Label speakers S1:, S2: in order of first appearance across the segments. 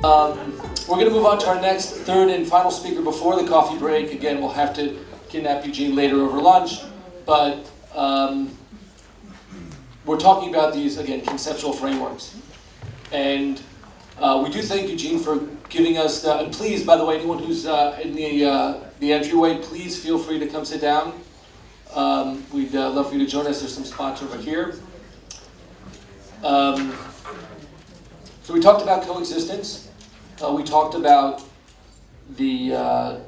S1: We're going to move on to our next, third and final speaker before the coffee break. Again, we'll have to kidnap Eugene later over lunch, but we're talking about these, again, conceptual frameworks. And we do thank Eugene for giving us the, and please, by the way, anyone who's in the entryway, please feel free to come sit down. We'd love for you to join us. There's some spots over here. So we talked about coexistence. We talked about the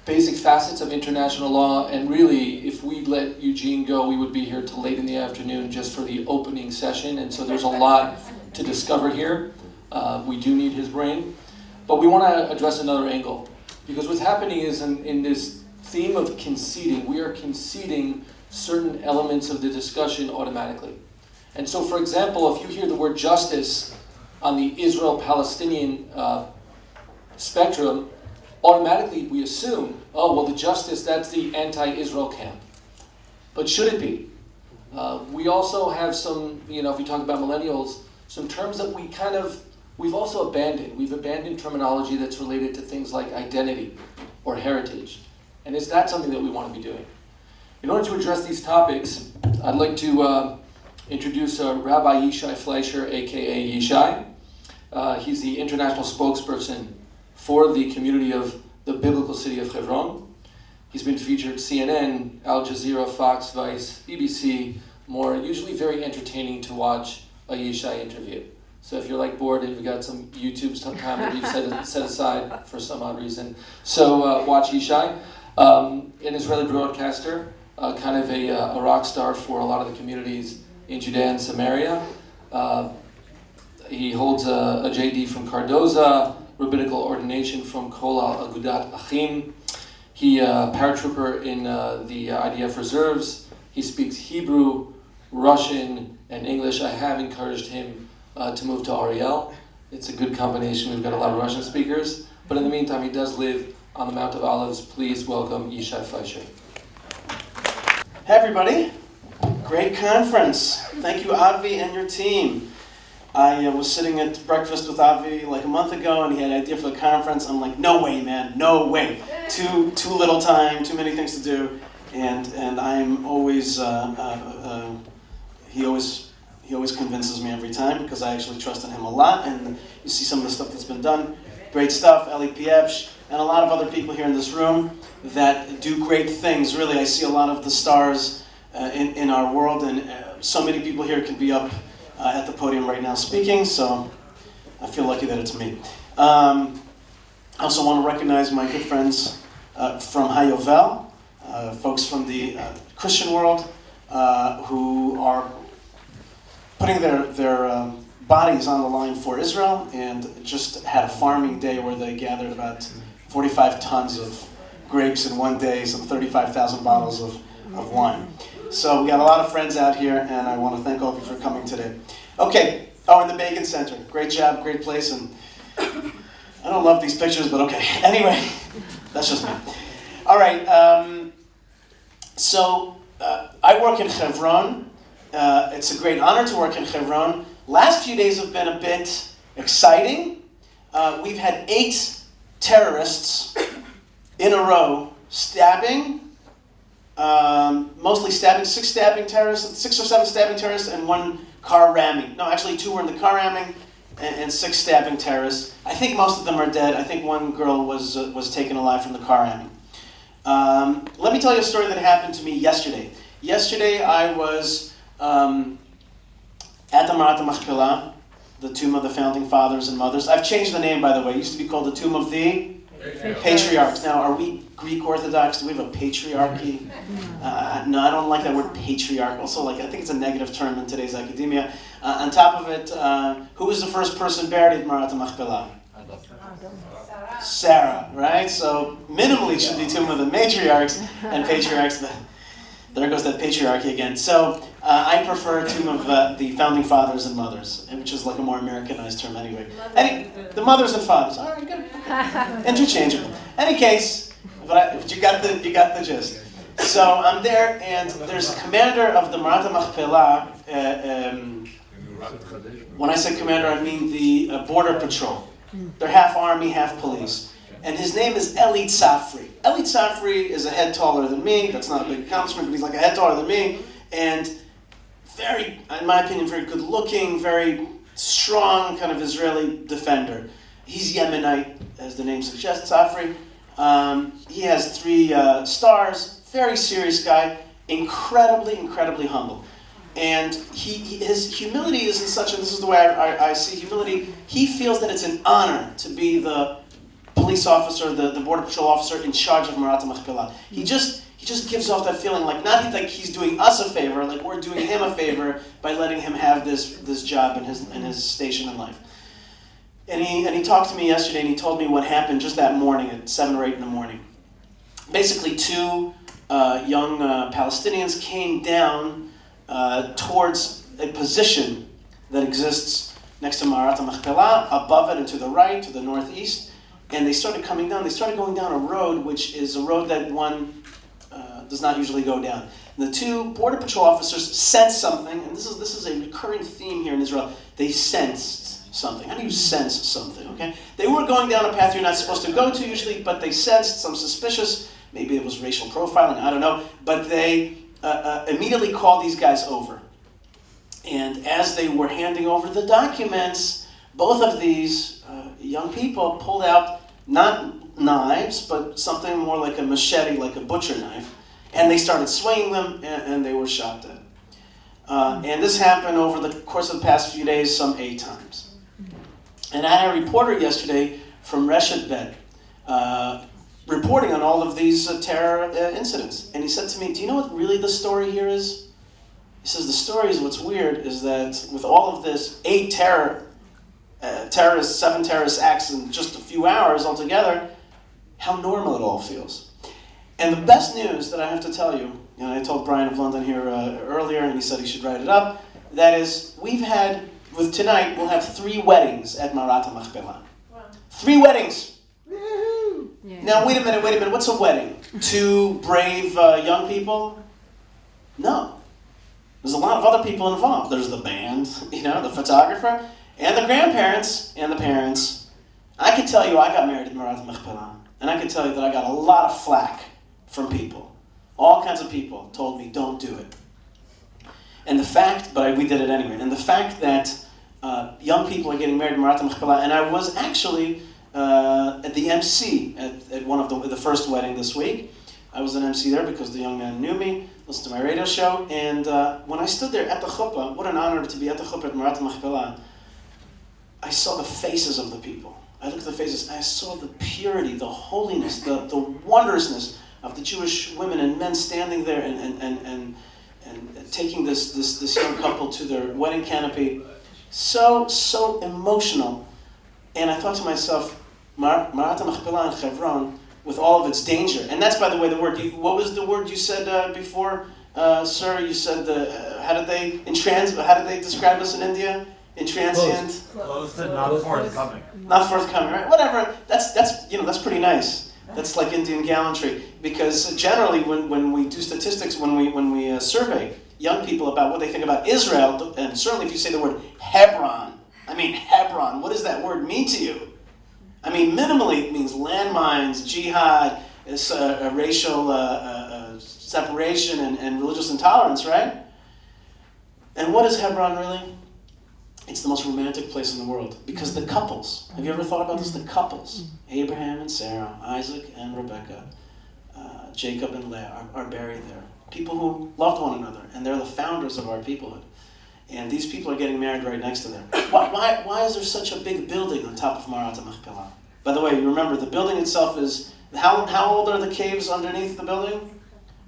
S1: basic facets of international law, and really, if we'd let Eugene go, we would be here till late in the afternoon just for the opening session, and so there's a lot to discover here. We do need his brain, but we want to address another angle, because what's happening is in this theme of conceding, we are conceding certain elements of the discussion automatically. And so, for example, if you hear the word justice on the Israel-Palestinian spectrum, automatically we assume, oh, well, the justice, that's the anti-Israel camp. But should it be? We also have some, if we talk about millennials, some terms that we've also abandoned. We've abandoned terminology that's related to things like identity or heritage. And is that something that we want to be doing? In order to address these topics, I'd like to introduce Rabbi Yishai Fleischer, aka Yishai. He's the international spokesperson for the community of the biblical city of Chevron. He's been featured CNN, Al Jazeera, Fox, Vice, BBC, more, usually very entertaining to watch a Yishai interview. So if you're bored and you've got some YouTube time that you've set aside for some odd reason, so watch Yishai. An Israeli broadcaster, kind of a rock star for a lot of the communities in Judea and Samaria. He holds a JD from Cardoza, rabbinical ordination from Kol Agudat Achim. He paratrooper in the IDF reserves. He speaks Hebrew, Russian, and English. I have encouraged him to move to Ariel. It's a good combination. We've got a lot of Russian speakers. But in the meantime, he does live on the Mount of Olives. Please welcome Yishai Fleischer.
S2: Hey everybody. Great conference. Thank you, Avi, and your team. I was sitting at breakfast with Avi a month ago, and he had an idea for the conference. I'm like, no way, man, no way. Too little time, too many things to do, and I'm always he always convinces me every time, because I actually trust in him a lot. And you see some of the stuff that's been done, great stuff. Eli Piepsh and a lot of other people here in this room that do great things. Really, I see a lot of the stars in our world, and so many people here can be up at the podium right now speaking, so I feel lucky that it's me. I also want to recognize my good friends from Hayovel, folks from the Christian world who are putting their bodies on the line for Israel, and just had a farming day where they gathered about 45 tons of grapes in one day, some 35,000 bottles of wine. So we got a lot of friends out here, and I want to thank all of you for coming today. Okay, and the Bacon Center. Great job, great place, and I don't love these pictures, but okay. Anyway, that's just me. All right, so I work in Chevron. It's a great honor to work in Chevron. Last few days have been a bit exciting. We've had 8 terrorists in a row stabbing. Mostly stabbing, 6 or 7 stabbing terrorists, and 1 car ramming. No, actually 2 were in the car ramming, and 6 stabbing terrorists. I think most of them are dead. I think 1 girl was taken alive from the car ramming. Let me tell you a story that happened to me yesterday. Yesterday I was at the Marat Machpelah, the tomb of the founding fathers and mothers. I've changed the name, by the way. It used to be called the Tomb of the Patriarchs. Now, are we Greek Orthodox? Do we have a patriarchy? No, I don't like that word patriarch. Also, I think it's a negative term in today's academia. On top of it, who was the first person buried at Marat Machpelah? Sarah, right? So minimally it should be Tomb of the Matriarchs and Patriarchs. There goes that patriarchy again. So I prefer Tomb of the Founding Fathers and Mothers, which is a more Americanized term anyway. The mothers and fathers. All right, good. Interchangeable. Any case, but you got the gist. So I'm there, and there's a commander of the Marat Machpelah. When I say commander, I mean the border patrol. They're half army, half police. And his name is Eli Tzafri. Eli Tzafri is a head taller than me. That's not a big accomplishment, but he's like a head taller than me. And very, in my opinion, very good looking, very strong kind of Israeli defender. He's Yemenite, as the name suggests, Tzafri. He has 3 stars, very serious guy, incredibly humble. And his humility isn't such, and this is the way I see humility, he feels that it's an honor to be the police officer, the border patrol officer in charge of Marat HaMachpelah. He just gives off that feeling like, not like he's doing us a favor, like we're doing him a favor by letting him have this job in his station in life. And he talked to me yesterday, and he told me what happened just that morning at 7 or 8 in the morning. Basically, 2 young Palestinians came down towards a position that exists next to Marat HaMachpelah, above it and to the right, to the northeast, and they started coming down. They started going down a road, which is a road that one does not usually go down. And the 2 border patrol officers sensed something, and this is a recurring theme here in Israel. They sensed something. How do you sense something, okay? They were going down a path you're not supposed to go to usually, but they sensed some suspicious, maybe it was racial profiling, I don't know, but they immediately called these guys over. And as they were handing over the documents, both of these young people pulled out not knives, but something more like a machete, like a butcher knife, and they started swinging them, and they were shot dead. And this happened over the course of the past few days, some 8 times. And I had a reporter yesterday from Reshet Bet reporting on all of these terror incidents. And he said to me, do you know what really the story here is? He says, the story is, what's weird is that with all of this 7 terrorist acts in just a few hours altogether, how normal it all feels. And the best news that I have to tell you, and I told Brian of London here earlier, and he said he should write it up, that is, tonight, we'll have 3 weddings at Marat HaMachpelah. Wow. 3 weddings! Woo-hoo. Yeah. Now, wait a minute, what's a wedding? 2 brave young people? No. There's a lot of other people involved. There's the band, the photographer, and the grandparents, and the parents. I can tell you I got married at Marat HaMachpelah, and I can tell you that I got a lot of flack from people. All kinds of people told me, don't do it. And the fact, we did it anyway, and the fact that young people are getting married at Marat HaMachpelah, and I was actually at the MC at one of the first wedding this week. I was an MC there because the young man knew me, listened to my radio show, and when I stood there at the chuppah, what an honor to be at the chuppah at Marat HaMachpelah, I saw the faces of the people. I looked at the faces, I saw the purity, the holiness, the wondrousness of the Jewish women and men standing there and taking this young couple to their wedding canopy. So emotional. And I thought to myself, Marat HaMachpelah and Chevron, with all of its danger, and that's, by the way, the word. What was the word you said before, sir? You said how did they describe us in India? Intransient.
S3: Closed and not forthcoming.
S2: Not forthcoming, right? Whatever. That's pretty nice. That's like Indian gallantry, because generally when we do statistics, when we survey young people about what they think about Israel, and certainly if you say the word Hebron, Hebron, what does that word mean to you? Minimally it means landmines, jihad, racial separation, and religious intolerance, right? And what is Hebron really? It's the most romantic place in the world, because the couples, have you ever thought about this? The couples, Abraham and Sarah, Isaac and Rebekah, Jacob and Leah are buried there. People who loved one another, and they're the founders of our peoplehood. And these people are getting married right next to them. Why is there such a big building on top of Marat HaMachpelah? By the way, you remember, the building itself is, how old are the caves underneath the building?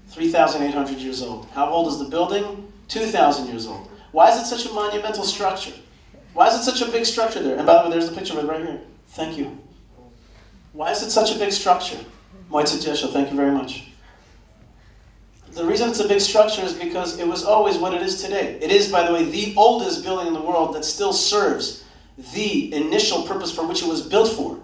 S2: 3,800 years old. How old is the building? 2,000 years old. Why is it such a monumental structure? Why is it such a big structure there? And by the way, there's the picture of it right here. Thank you. Why is it such a big structure? Moitzet Yeshua, thank you very much. The reason it's a big structure is because it was always what it is today. It is, by the way, the oldest building in the world that still serves the initial purpose for which it was built for.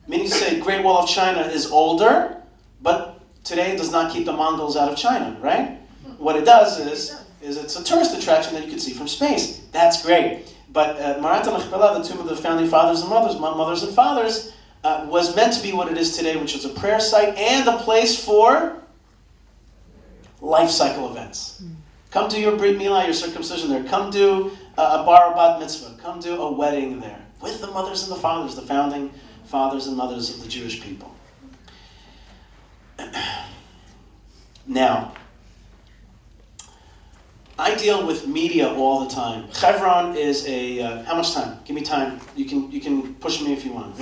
S2: Meaning to say, Great Wall of China is older, but today it does not keep the Mongols out of China, right? What it does is it's a tourist attraction that you can see from space. That's great. But Marat HaMachpelah, the tomb of the founding fathers and mothers and fathers, was meant to be what it is today, which is a prayer site and a place for life cycle events. Come do your Brit Milah, your circumcision there. Come do a bar bat mitzvah. Come do a wedding there with the mothers and the fathers, the founding fathers and mothers of the Jewish people. Now, I deal with media all the time. Chevron is a, how much time? Give me time. You can push me if you want.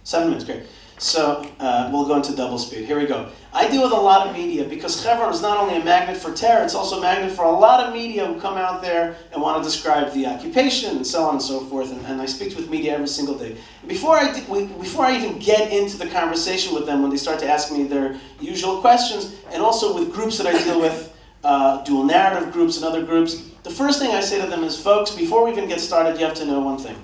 S2: 7 minutes, great. So we'll go into double speed. Here we go. I deal with a lot of media because Chevron is not only a magnet for terror, it's also a magnet for a lot of media who come out there and want to describe the occupation and so on and so forth. And I speak with media every single day. Before I even get into the conversation with them, when they start to ask me their usual questions, and also with groups that I deal with, dual narrative groups and other groups, the first thing I say to them is, folks, before we even get started, you have to know one thing.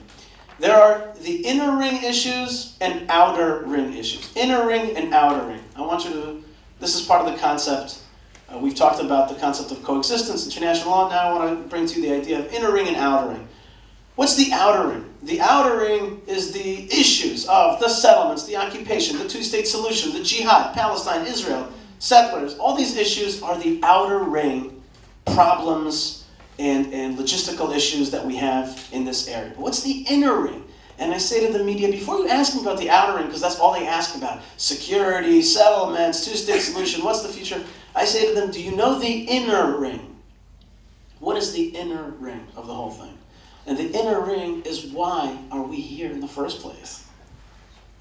S2: There are the inner ring issues and outer ring issues. Inner ring and outer ring. I want you to, this is part of the concept. We've talked about the concept of coexistence, international law. Now I want to bring to you the idea of inner ring and outer ring. What's the outer ring? The outer ring is the issues of the settlements, the occupation, the two-state solution, the jihad, Palestine, Israel, settlers. All these issues are the outer ring problems and logistical issues that we have in this area. But what's the inner ring? And I say to the media, before you ask me about the outer ring, because that's all they ask about, security, settlements, two-state solution, what's the future? I say to them, do you know the inner ring? What is the inner ring of the whole thing? And the inner ring is, why are we here in the first place?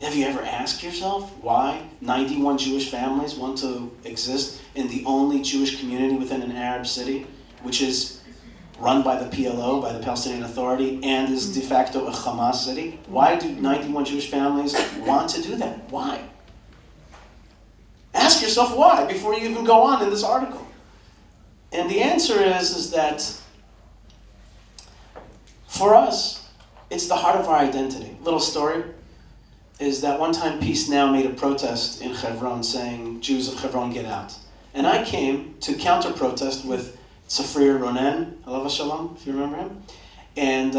S2: Have you ever asked yourself why 91 Jewish families want to exist in the only Jewish community within an Arab city, which is run by the PLO, by the Palestinian Authority, and is de facto a Hamas city? Why do 91 Jewish families want to do that? Why? Ask yourself why before you even go on in this article. And the answer is that for us, it's the heart of our identity. Little story is that one time Peace Now made a protest in Chevron saying, Jews of Chevron, get out. And I came to counter-protest with Safrir Ronen, alav shalom, if you remember him. And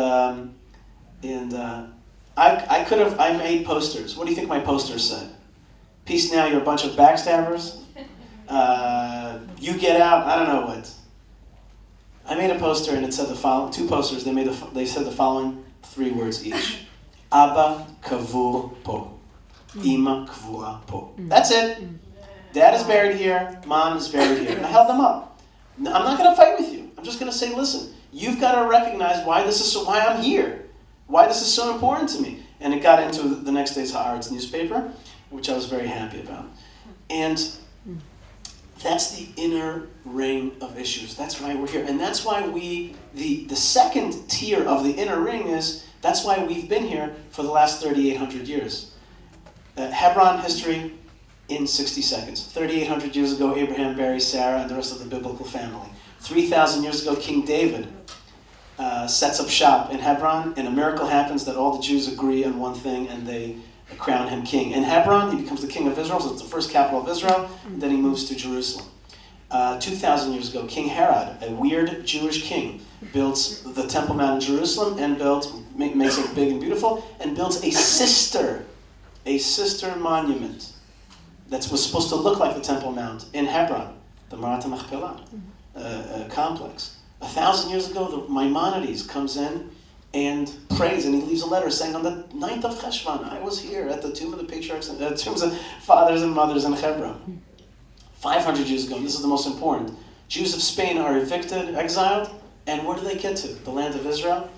S2: I made posters. What do you think my posters said? Peace Now, you're a bunch of backstabbers. You get out, I don't know what. I made a poster and it said the following, two posters, they said the following 3 words each. Abba kavur po. Ima kvua po. That's it. Dad is buried here, mom is buried here. And I held them up. I'm not going to fight with you. I'm just going to say, listen, you've got to recognize why I'm here, why this is so important to me. And it got into the next day's Haaretz newspaper, which I was very happy about. And that's the inner ring of issues. That's why we're here. And that's why the second tier of the inner ring is, that's why we've been here for the last 3,800 years. Hebron history in 60 seconds. 3,800 years ago, Abraham buries Sarah and the rest of the biblical family. 3,000 years ago, King David sets up shop in Hebron, and a miracle happens that all the Jews agree on one thing, and they crown him king. In Hebron, he becomes the king of Israel, so it's the first capital of Israel, and then he moves to Jerusalem. 2,000 years ago, King Herod, a weird Jewish king, builds the Temple Mount in Jerusalem and makes it big and beautiful, and builds a sister monument that was supposed to look like the Temple Mount in Hebron, the Marat HaMachpelah complex. 1,000 years ago, the Maimonides comes in and prays, and he leaves a letter saying, on the 9th of Cheshvan, I was here at the tomb of the patriarchs, tombs of fathers and mothers in Hebron. 500 years ago, and this is the most important, Jews of Spain are evicted, exiled, and where do they get to? The land of Israel?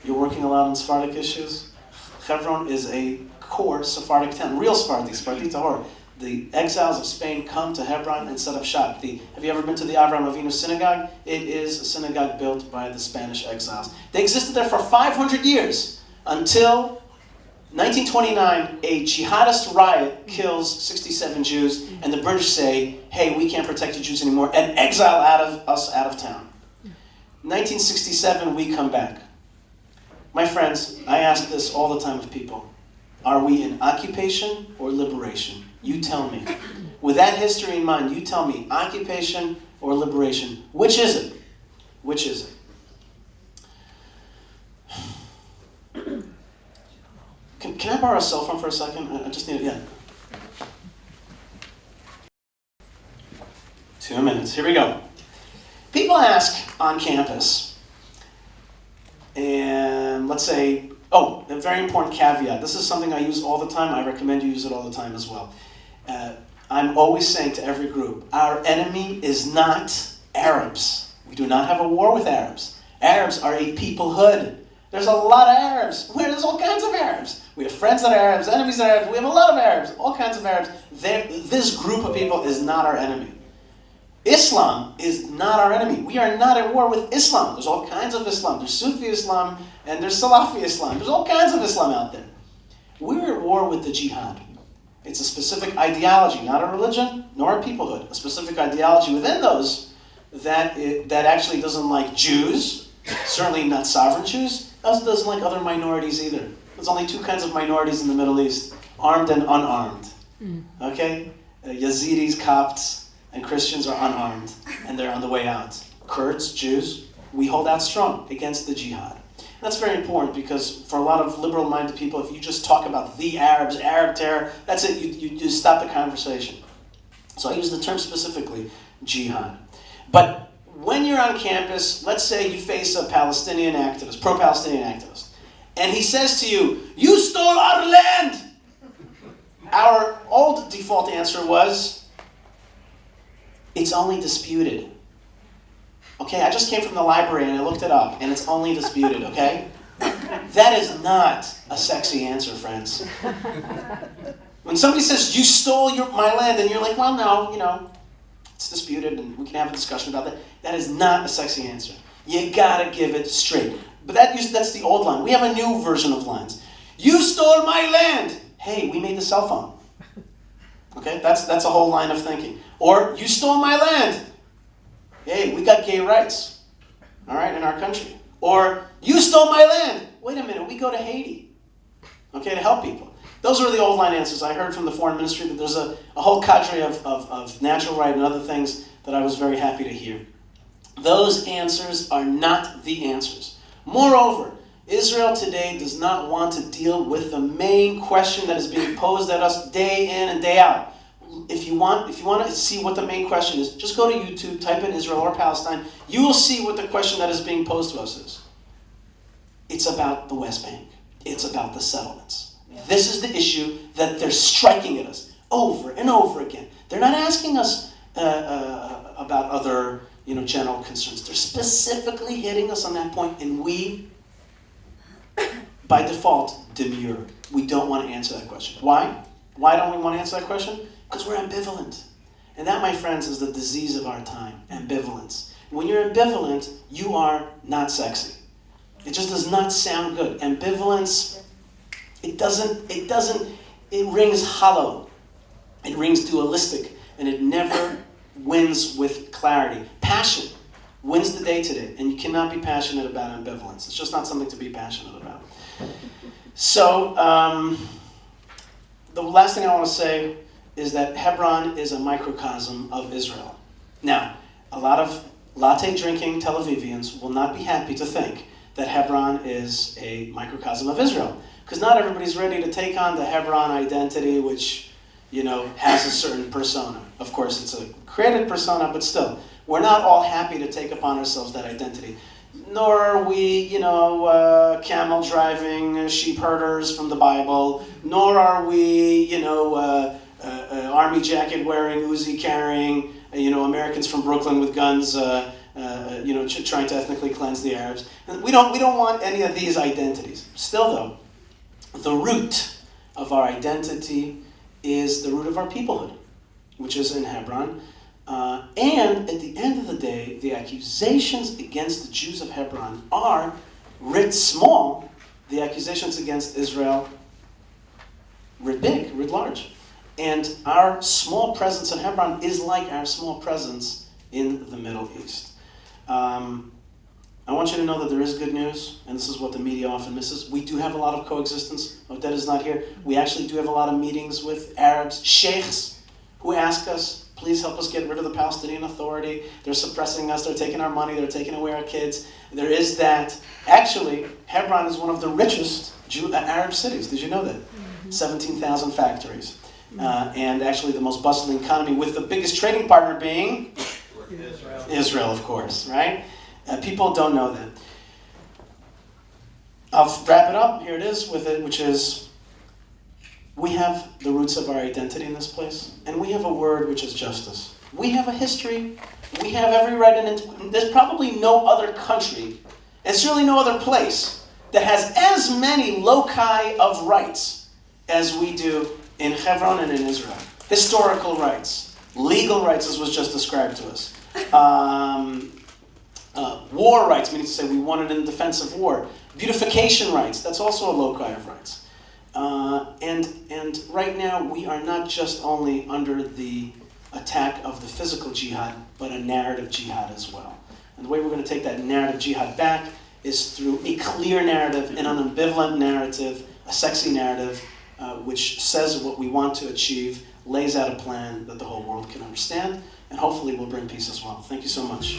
S2: You're working a lot on Sephardic issues? Chevron is a core Sephardic town, real Sephardi Tahor. The exiles of Spain come to Hebron and set up shop. Have you ever been to the Avraham Avinu synagogue? It is a synagogue built by the Spanish exiles. They existed there for 500 years until 1929, a jihadist riot kills 67 Jews, and the British say, hey, we can't protect you Jews anymore, and exile us out of town. 1967, we come back. My friends, I ask this all the time of people. Are we in occupation or liberation? You tell me. With that history in mind, you tell me, occupation or liberation. Which is it? Which is it? Can I borrow a cell phone for a second? I just need it, yeah. 2 minutes, here we go. People ask on campus, and let's say, a very important caveat. This is something I use all the time. I recommend you use it all the time as well. I'm always saying to every group, our enemy is not Arabs. We do not have a war with Arabs. Arabs are a peoplehood. There's a lot of Arabs. There's all kinds of Arabs. We have friends that are Arabs, enemies that are Arabs. We have a lot of Arabs, all kinds of Arabs. This group of people is not our enemy. Islam is not our enemy. We are not at war with Islam. There's all kinds of Islam. There's Sufi Islam and there's Salafi Islam. There's all kinds of Islam out there. We're at war with the jihad. It's a specific ideology, not a religion, nor a peoplehood. A specific ideology within those that actually doesn't like Jews, certainly not sovereign Jews, also doesn't like other minorities either. There's only two kinds of minorities in the Middle East, armed and unarmed. Okay? Yazidis, Copts, and Christians are unarmed, and they're on the way out. Kurds, Jews, we hold out strong against the jihad. That's very important because for a lot of liberal-minded people, if you just talk about the Arabs, Arab terror, that's it, you stop the conversation. So I use the term specifically, jihad. But when you're on campus, let's say you face a Palestinian activist, pro-Palestinian activist, and he says to you, "You stole our land!" Our old default answer was, "It's only disputed." Okay, I just came from the library and I looked it up, and it's only disputed, okay? That is not a sexy answer, friends. When somebody says, "You stole my land," and you're like, "Well, no, it's disputed and we can have a discussion about that," that is not a sexy answer. You gotta give it straight. But that's the old line. We have a new version of lines. "You stole my land!" Hey, we made the cell phone. Okay, that's a whole line of thinking. Or, "You stole my land!" Hey, we got gay rights, all right, in our country. Or, "You stole my land!" Wait a minute, we go to Haiti, okay, to help people. Those are the old line answers. I heard from the foreign ministry that there's a whole cadre of natural right and other things that I was very happy to hear. Those answers are not the answers. Moreover, Israel today does not want to deal with the main question that is being posed at us day in and day out. If you want to see what the main question is, just go to YouTube, type in Israel or Palestine. You will see what the question that is being posed to us is. It's about the West Bank. It's about the settlements. This is the issue that they're striking at us over and over again. They're not asking us about other general concerns. They're specifically hitting us on that point, and we, by default, demur. We don't want to answer that question. Why? Why don't we want to answer that question? Because we're ambivalent. And that, my friends, is the disease of our time, ambivalence. When you're ambivalent, you are not sexy. It just does not sound good. Ambivalence, it rings hollow. It rings dualistic, and it never wins with clarity. Passion wins the day today, and you cannot be passionate about ambivalence. It's just not something to be passionate about. So, the last thing I want to say is that Hebron is a microcosm of Israel. Now, a lot of latte-drinking Tel Avivians will not be happy to think that Hebron is a microcosm of Israel, because not everybody's ready to take on the Hebron identity, which, has a certain persona. Of course, it's a created persona, but still, we're not all happy to take upon ourselves that identity. Nor are we, camel-driving sheep herders from the Bible. Nor are we, army jacket wearing, Uzi carrying, Americans from Brooklyn with guns, trying to ethnically cleanse the Arabs. And we don't want any of these identities. Still, though, the root of our identity is the root of our peoplehood, which is in Hebron. And at the end of the day, the accusations against the Jews of Hebron are writ small. The accusations against Israel writ big, writ large. And our small presence in Hebron is like our small presence in the Middle East. I want you to know that there is good news, and this is what the media often misses. We do have a lot of coexistence. Odette is not here. We actually do have a lot of meetings with Arabs, sheikhs, who ask us, "Please help us get rid of the Palestinian Authority. They're suppressing us. They're taking our money. They're taking away our kids." There is that. Actually, Hebron is one of the richest Arab cities. Did you know that? 17,000 factories. And actually the most bustling economy, with the biggest trading partner being Israel, of course, right? People don't know that. I'll wrap it up. Here it is with it, which is, we have the roots of our identity in this place, and we have a word which is justice. We have a history. We have every right, and there's probably no other country, and certainly no other place, that has as many loci of rights as we do in Chevron and in Israel. Historical rights, legal rights, as was just described to us. War rights, meaning to say we won it in defense of war. Beautification rights, that's also a loci of rights. And right now we are not just only under the attack of the physical jihad, but a narrative jihad as well. And the way we're going to take that narrative jihad back is through a clear narrative, an ambivalent narrative, a sexy narrative, which says what we want to achieve, lays out a plan that the whole world can understand, and hopefully will bring peace as well. Thank you so much.